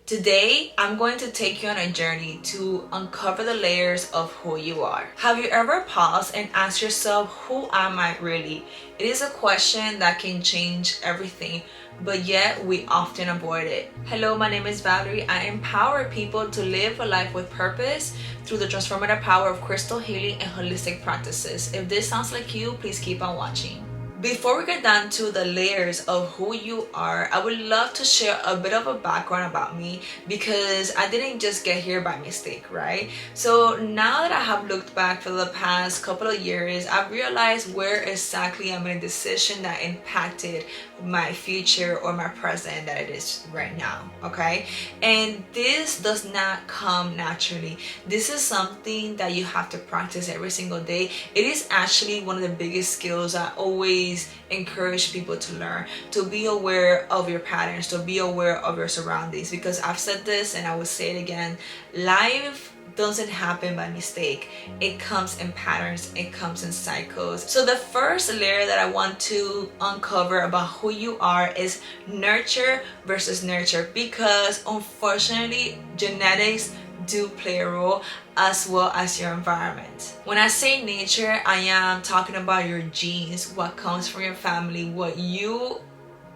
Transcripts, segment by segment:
Today, I'm going to take you on a journey to uncover the layers of who you are. Have you ever paused and asked yourself, who am I really? It is a question that can change everything, but yet we often avoid it. Hello, my name is Valerie. I empower people to live a life with purpose through the transformative power of crystal healing and holistic practices. If this sounds like you, please keep on watching. Before we get down to the layers of who you are, I would love to share a bit of a background about me because I didn't just get here by mistake, right? So now that I have looked back for the past couple of years, I've realized where exactly I'm in a decision that impacted my future or my present that it is right now, okay? And this does not come naturally. This is something that you have to practice every single day. It is actually one of the biggest skills I always encourage people to learn, to be aware of your patterns, to be aware of your surroundings, because I've said this and I will say it again, life doesn't happen by mistake. It comes in patterns, it comes in cycles. So the first layer that I want to uncover about who you are is nurture versus nurture, because unfortunately genetics do play a role as well as your environment. When I say nature, I am talking about your genes, what comes from your family, what you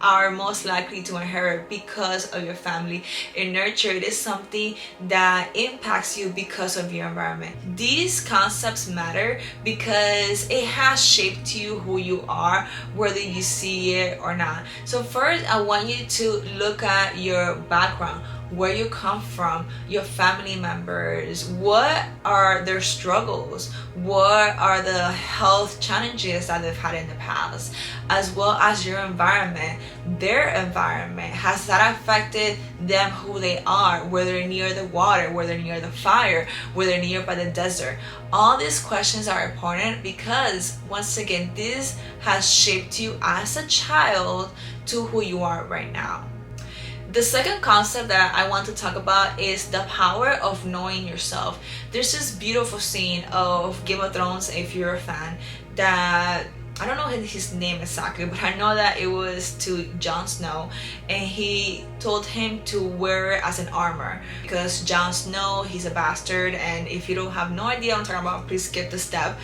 are most likely to inherit because of your family. In nurture, it is something that impacts you because of your environment. These concepts matter because it has shaped you who you are, whether you see it or not. So first, I want you to look at your background, where you come from, your family members, what are their struggles, what are the health challenges that they've had in the past, as well as your environment, their environment. Has that affected them, who they are, whether they're near the water, whether they're near the fire, whether they're near by the desert? All these questions are important because, once again, this has shaped you as a child to who you are right now. The second concept that I want to talk about is the power of knowing yourself. There's this beautiful scene of Game of Thrones, if you're a fan, that I don't know his name exactly, but I know that it was to Jon Snow, and he told him to wear it as an armor because Jon Snow, he's a bastard, and if you don't have no idea what I'm talking about, please skip the step.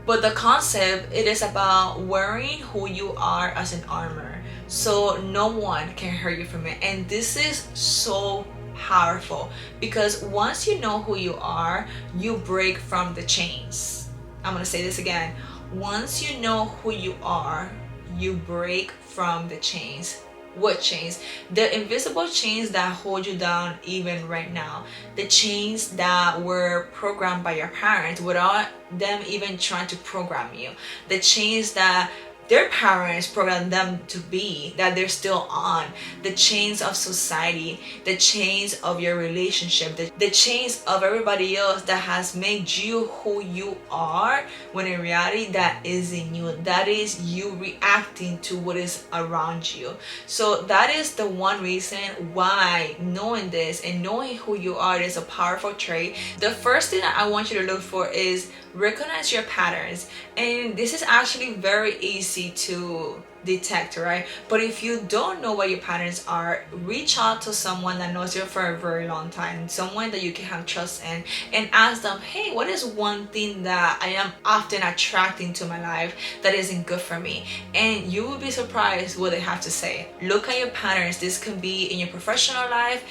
But the concept, it is about wearing who you are as an armor, so no one can hurt you from it. And this is so powerful because once you know who you are, you break from the chains. I'm gonna say this again. Once you know who you are, you break from the chains. What chains? The invisible chains that hold you down even right now. The chains that were programmed by your parents without them even trying to program you. The chains that their parents programmed them to be, that they're still on. The chains of society, the chains of your relationship, the chains of everybody else that has made you who you are, when in reality that isn't you. That is you reacting to what is around you. So that is the one reason why knowing this and knowing who you are is a powerful trait. The first thing that I want you to look for is recognize your patterns, and this is actually very easy to detect, right? But if you don't know what your patterns are, reach out to someone that knows you for a very long time, someone that you can have trust in, and ask them, hey, what is one thing that I am often attracting to my life that isn't good for me? And you will be surprised what they have to say. Look at your patterns. This can be in your professional life,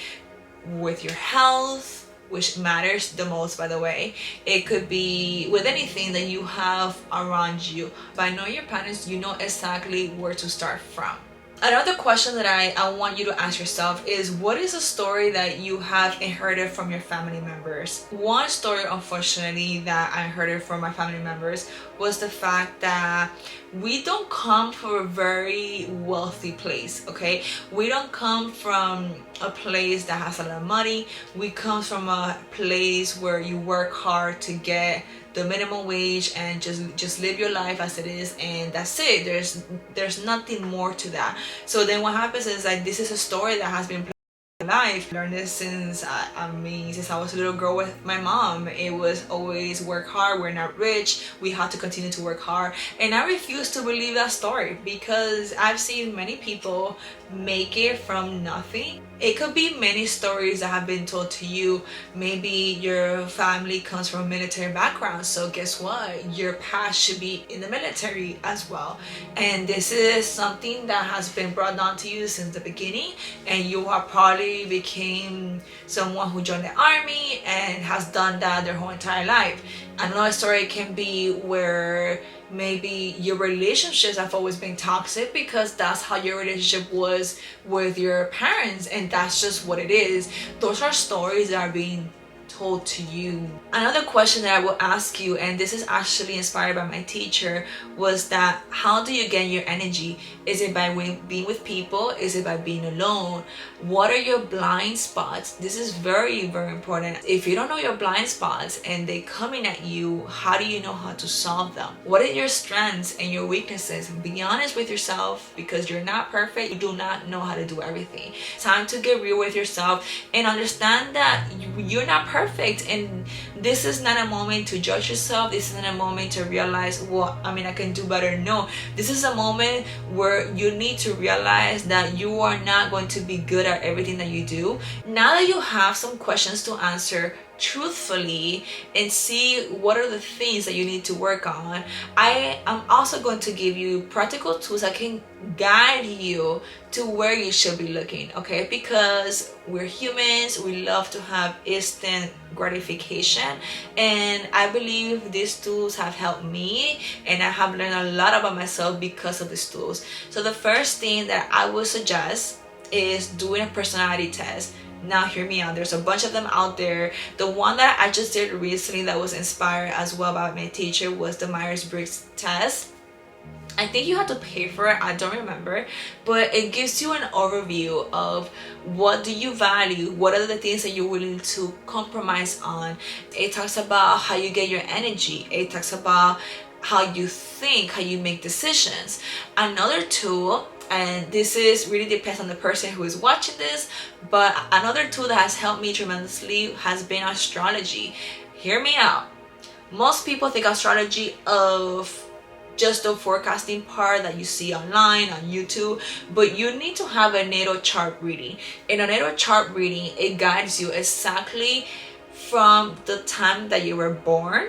with your health, which matters the most, by the way. It could be with anything that you have around you. By knowing your patterns, you know exactly where to start from. Another question that I want you to ask yourself is, what is a story that you have inherited from your family members? One story, unfortunately, that I inherited from my family members was the fact that we don't come from a very wealthy place, okay? We don't come from a place that has a lot of money. We come from a place where you work hard to get the minimum wage and just live your life as it is, and that's it. There's nothing more to that. So then what happens is, like, this is a story that has been life. I learned this since since I was a little girl with my mom. It was always work hard, we're not rich, we have to continue to work hard. And I refuse to believe that story because I've seen many people make it from nothing It could be many stories that have been told to you. Maybe your family comes from a military background, so guess what? Your past should be in the military as well. And this is something that has been brought down to you since the beginning, and you have probably became someone who joined the army and has done that their whole entire life. Another story can be where maybe your relationships have always been toxic because that's how your relationship was with your parents, and that's just what it is. Those are stories that are being told to you. Another question that I will ask you, and this is actually inspired by my teacher, was that how do you get your energy? Is it by being with people? Is it by being alone? What are your blind spots? This is very, very important. If you don't know your blind spots and they coming at you, how do you know how to solve them? What are your strengths and your weaknesses? Be honest with yourself, because you're not perfect. You do not know how to do everything. Time to get real with yourself and understand that you're not perfect, and this is not a moment to judge yourself. This is not a moment to realize, well, I can do better. No, this is a moment where you need to realize that you are not going to be good at everything that you do. Now that you have some questions to answer truthfully and see what are the things that you need to work on, I am also going to give you practical tools that can guide you to where you should be looking, okay? Because we're humans, we love to have instant gratification, and I believe these tools have helped me, and I have learned a lot about myself because of these tools. So the first thing that I would suggest is doing a personality test. Now hear me out, there's a bunch of them out there. The one that I just did recently that was inspired as well by my teacher was the Myers-Briggs test. I think you have to pay for it, I don't remember, but it gives you an overview of what do you value, what are the things that you're willing to compromise on. It talks about how you get your energy. It talks about how you think, how you make decisions. Another tool, and this is really depends on the person who is watching this, but another tool that has helped me tremendously has been astrology. Hear me out. Most people think astrology of just the forecasting part that you see online on YouTube, but you need to have a natal chart reading. In a natal chart reading, it guides you exactly from the time that you were born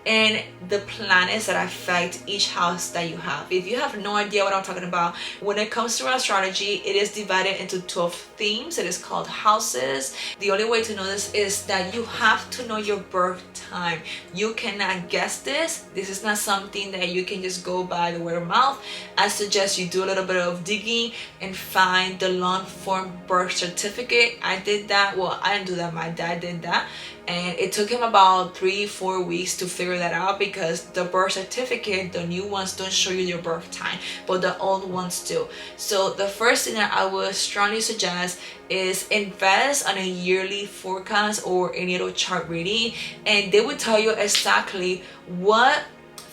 and the planets that affect each house that you have. If you have no idea what I'm talking about, when it comes to astrology, it is divided into 12 themes. It is called houses. The only way to know this is that you have to know your birth time. You cannot guess this. This is not something that you can just go by the word of mouth. I suggest you do a little bit of digging and find the long form birth certificate. I did that. Well, I didn't do that, my dad did that, and it took him about 3-4 weeks to figure that out, because the birth certificate, the new ones don't show you your birth time, but the old ones do. So the first thing that I would strongly suggest is invest on a yearly forecast or a natal chart reading, and they will tell you exactly what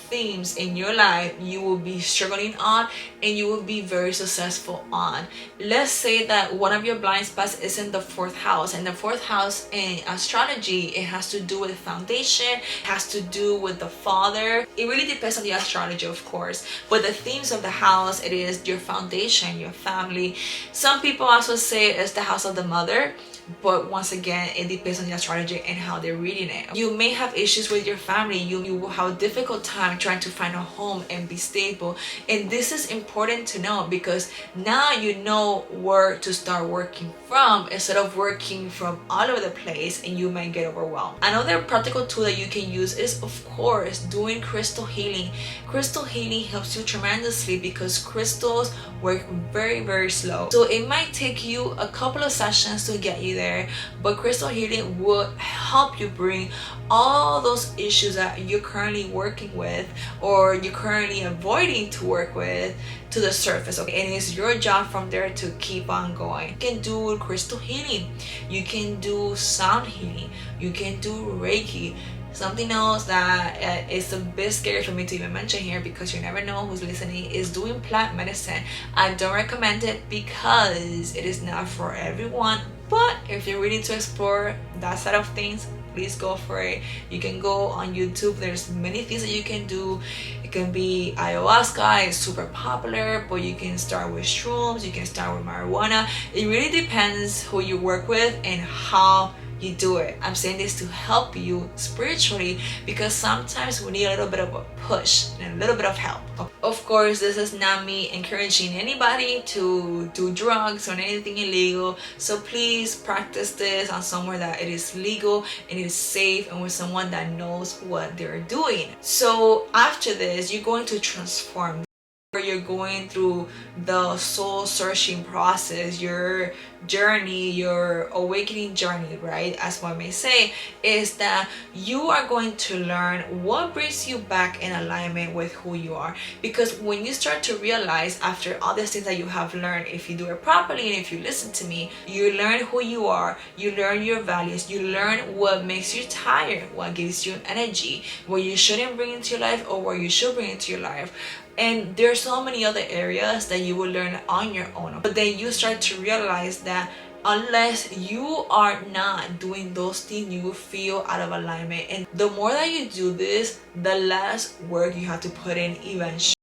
themes in your life you will be struggling on and you will be very successful on. Let's say that one of your blind spots is in the 4th house, and the 4th house in astrology, it has to do with foundation, it has to do with the father. It really depends on the astrology, of course, but the themes of the house, it is your foundation, your family. Some people also say it's the house of the mother, but once again, it depends on the astrology and how they're reading it. You may have issues with your family. You will have a difficult time trying to find a home and be stable, and this is important to know, because now you know where to start working from instead of working from all over the place, and you might get overwhelmed. Another practical tool that you can use is, of course, doing crystal healing. Crystal healing helps you tremendously because crystals work very, very slow, so it might take you a couple of sessions to get you there, but crystal healing will help you bring all those issues that you're currently working with or you're currently avoiding to work with to the surface, okay? And it's your job from there to keep on going. You can do crystal healing, you can do sound healing, you can do Reiki. Something else that is a bit scary for me to even mention here, because you never know who's listening, is doing plant medicine. I don't recommend it because it is not for everyone, but if you're willing to explore that side of things, please go for it. You can go on YouTube, there's many things that you can do. It can be ayahuasca, it's super popular, but you can start with shrooms, you can start with marijuana. It really depends who you work with and how you do it. I'm saying this to help you spiritually, because sometimes we need a little bit of a push and a little bit of help. Of course, this is not me encouraging anybody to do drugs or anything illegal, so please practice this on somewhere that it is legal and it is safe and with someone that knows what they're doing. So after this, you're going to transform. You're going through the soul searching process, your journey, your awakening journey, right, as one may say, is that you are going to learn what brings you back in alignment with who you are. Because when you start to realize, after all these things that you have learned, if you do it properly and if you listen to me, you learn who you are, you learn your values, you learn what makes you tired, what gives you energy, what you shouldn't bring into your life or what you should bring into your life. And there's so many other areas that you will learn on your own. But then you start to realize that unless you are not doing those things, you will feel out of alignment. And the more that you do this, the less work you have to put in eventually.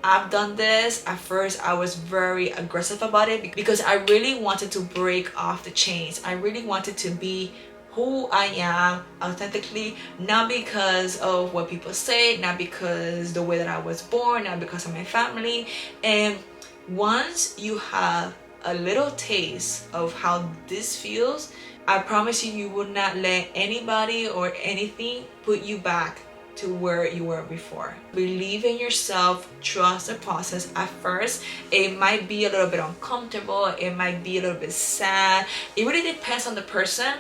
I've done this. At first I was very aggressive about it because I really wanted to break off the chains. I really wanted to be who I am authentically, not because of what people say, not because the way that I was born, not because of my family. And once you have a little taste of how this feels, I promise you, you will not let anybody or anything put you back to where you were before. Believe in yourself, trust the process. At first, it might be a little bit uncomfortable, it might be a little bit sad. It really depends on the person.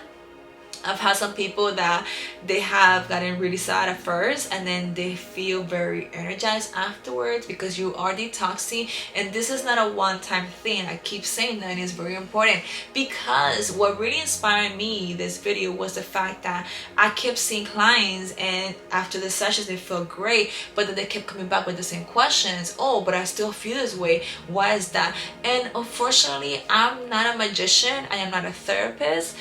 I've had some people that they have gotten really sad at first and then they feel very energized afterwards because you are detoxing. And this is not a one-time thing. I keep saying that, and it's very important, because what really inspired me this video was the fact that I kept seeing clients and after the sessions they felt great, but then they kept coming back with the same questions. Oh, but I still feel this way. Why is that? And unfortunately, I'm not a magician. I am not a therapist.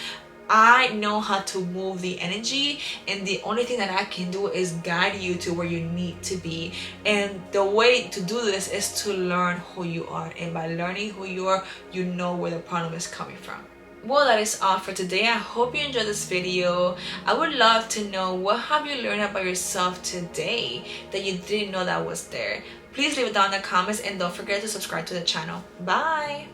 I know how to move the energy, and the only thing that I can do is guide you to where you need to be. And the way to do this is to learn who you are, and by learning who you are, you know where the problem is coming from. Well, that is all for today. I hope you enjoyed this video. I would love to know, what have you learned about yourself today that you didn't know that was there? Please leave it down in the comments, and don't forget to subscribe to the channel. Bye.